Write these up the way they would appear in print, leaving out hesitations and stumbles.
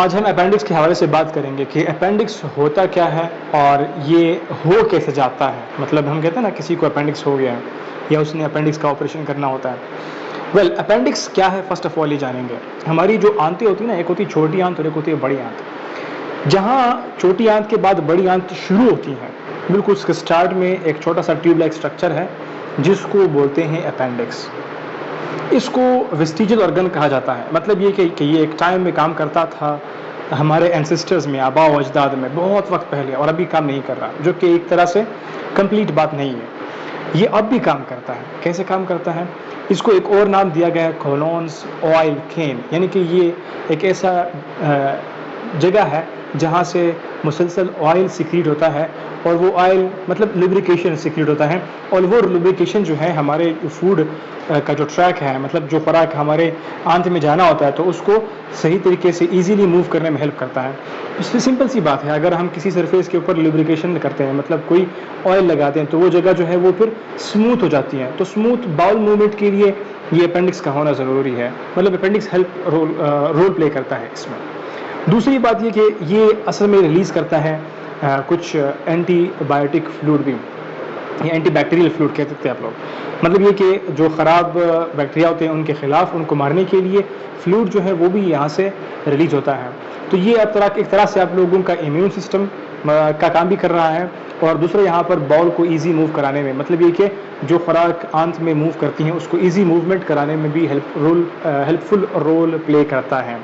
آج ہم اپینڈکس کے حوالے سے بات کریں گے کہ اپینڈکس ہوتا کیا ہے اور یہ ہو کیسے جاتا ہے. مطلب ہم کہتے ہیں نا کسی کو اپینڈکس ہو گیا ہے یا اس نے اپینڈکس کا آپریشن کرنا ہوتا ہے. اپینڈکس کیا ہے فرسٹ آف آل یہ جانیں گے. ہماری جو آنتیں ہوتی ہیں نا، ایک ہوتی ہے چھوٹی آنت اور ایک ہوتی ہے بڑی آنت. جہاں چھوٹی آنت کے بعد بڑی آنت شروع ہوتی ہے، بالکل اس کے سٹارٹ میں ایک چھوٹا سا ٹیوب لائک اسٹرکچر ہے جس کو بولتے ہیں اپینڈکس. اس کو ویسٹیجل آرگن کہا جاتا ہے. مطلب یہ کہ یہ ایک ٹائم میں کام کرتا تھا ہمارے اینسسٹرز میں، آباء و اجداد میں، بہت وقت پہلے، اور ابھی کام نہیں کر رہا، جو کہ ایک طرح سے کمپلیٹ بات نہیں ہے. یہ اب بھی کام کرتا ہے. کیسے کام کرتا ہے؟ اس کو ایک اور نام دیا گیا ہے کولونز آئل کین، یعنی کہ یہ ایک ایسا جگہ ہے جہاں سے مسلسل آئل سیکریٹ ہوتا ہے، اور وہ آئل مطلب لوبریکیشن سیکریٹ ہوتا ہے، اور وہ لوبریکیشن جو ہے ہمارے فوڈ کا جو ٹریک ہے، مطلب جو خوراک ہمارے آنت میں جانا ہوتا ہے تو اس کو صحیح طریقے سے ایزیلی موو کرنے میں ہیلپ کرتا ہے. اس سے سمپل سی بات ہے، اگر ہم کسی سرفیس کے اوپر لوبریکیشن کرتے ہیں، مطلب کوئی آئل لگاتے ہیں، تو وہ جگہ جو ہے وہ پھر اسموتھ ہو جاتی ہے. تو اسموتھ باؤل موومنٹ کے لیے یہ اپینڈکس کا ہونا ضروری ہے. مطلب اپینڈکس ہیلپ رول پلے کرتا ہے اس میں. دوسری بات یہ کہ یہ اصل میں ریلیز کرتا ہے کچھ اینٹی بایوٹک فلوئڈ بھی، یا اینٹی بیکٹیریل فلوئڈ کہہ سکتے ہیں آپ لوگ. مطلب یہ کہ جو خراب بیکٹیریا ہوتے ہیں ان کے خلاف ان کو مارنے کے لیے فلوئڈ جو ہے وہ بھی یہاں سے ریلیز ہوتا ہے. تو یہ ایک طرح سے آپ لوگوں کا امیون سسٹم کا کام بھی کر رہا ہے، اور دوسرا یہاں پر باؤل کو ایزی موو کرانے میں، مطلب یہ کہ جو خوراک آنت میں موو کرتی ہیں اس کو ایزی موومنٹ کرانے میں بھی ہیلپ فل رول پلے کرتا ہے.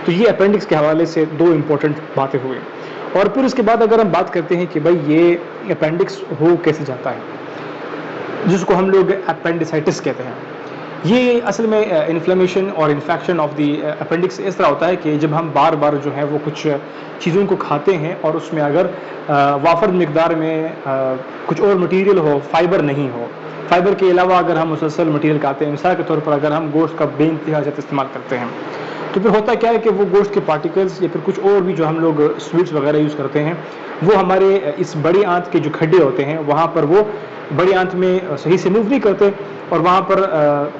تو یہ اپینڈکس کے حوالے سے دو امپورٹنٹ باتیں ہوئیں. اور پھر اس کے بعد اگر ہم بات کرتے ہیں کہ بھائی یہ اپینڈکس ہو کیسے جاتا ہے، جس کو ہم لوگ اپینڈیسائٹس کہتے ہیں. یہ اصل میں انفلیمیشن اور انفیکشن آف دی اپینڈکس اس طرح ہوتا ہے کہ جب ہم بار بار جو ہے وہ کچھ چیزوں کو کھاتے ہیں اور اس میں اگر وافر مقدار میں کچھ اور مٹیریل ہو، فائبر نہیں ہو، فائبر کے علاوہ اگر ہم مسلسل مٹیریل کھاتے ہیں، مثال کے طور پر اگر ہم گوشت کا بے انتہا زیادہ استعمال کرتے ہیں، تو پھر ہوتا کیا ہے کہ وہ گوشت کے پارٹیکلز یا پھر کچھ اور بھی جو ہم لوگ سویٹس وغیرہ یوز کرتے ہیں، وہ ہمارے اس بڑی آنت کے جو کھڈے ہوتے ہیں وہاں پر وہ بڑی آنت میں صحیح سے موو نہیں کرتے اور وہاں پر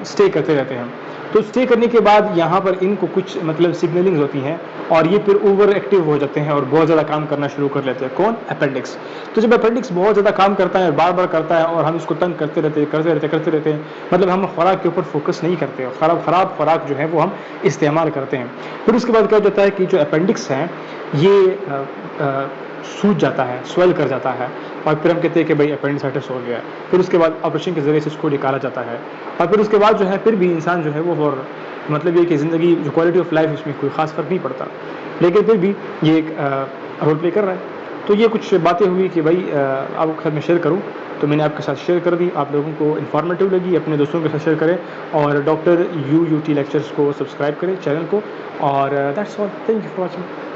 اسٹے کرتے رہتے ہیں. تو اسٹے کرنے کے بعد یہاں پر ان کو کچھ مطلب سگنلنگز ہوتی ہیں اور یہ پھر اوور ایکٹیو ہو جاتے ہیں اور بہت زیادہ کام کرنا شروع کر لیتے ہیں. کون؟ اپینڈکس. تو جب اپینڈکس بہت زیادہ کام کرتا ہے، بار بار کرتا ہے، اور ہم اس کو تنگ کرتے رہتے ہیں، مطلب ہم خوراک کے اوپر فوکس نہیں کرتے، خراب خوراک جو ہے وہ ہم استعمال کرتے ہیں. پھر اس کے بعد کیا ہوتا ہے کہ جو اپینڈکس ہے یہ سوج جاتا ہے، سویل کر جاتا ہے، اور پھر ہم کہتے ہیں کہ بھائی اپینڈیسائٹس ہو گیا ہے. پھر اس کے بعد آپریشن کے ذریعے سے اس کو نکالا جاتا ہے، اور پھر اس کے بعد جو ہے پھر بھی انسان جو ہے وہ مطلب یہ کہ زندگی جو کوالٹی آف لائف اس میں کوئی خاص فرق نہیں پڑتا، لیکن پھر بھی یہ ایک رول پلے کر رہا ہے. تو یہ کچھ باتیں ہوئی کہ بھائی آپ کے ساتھ میں شیئر کروں، تو میں نے آپ کے ساتھ شیئر کر دی. آپ لوگوں کو انفارمیٹیو لگی، اپنے دوستوں کے ساتھ شیئر کریں، اور ڈاکٹر UUT لیکچرز کو سبسکرائب کریں چینل کو. اور that's all. Thank you for watching.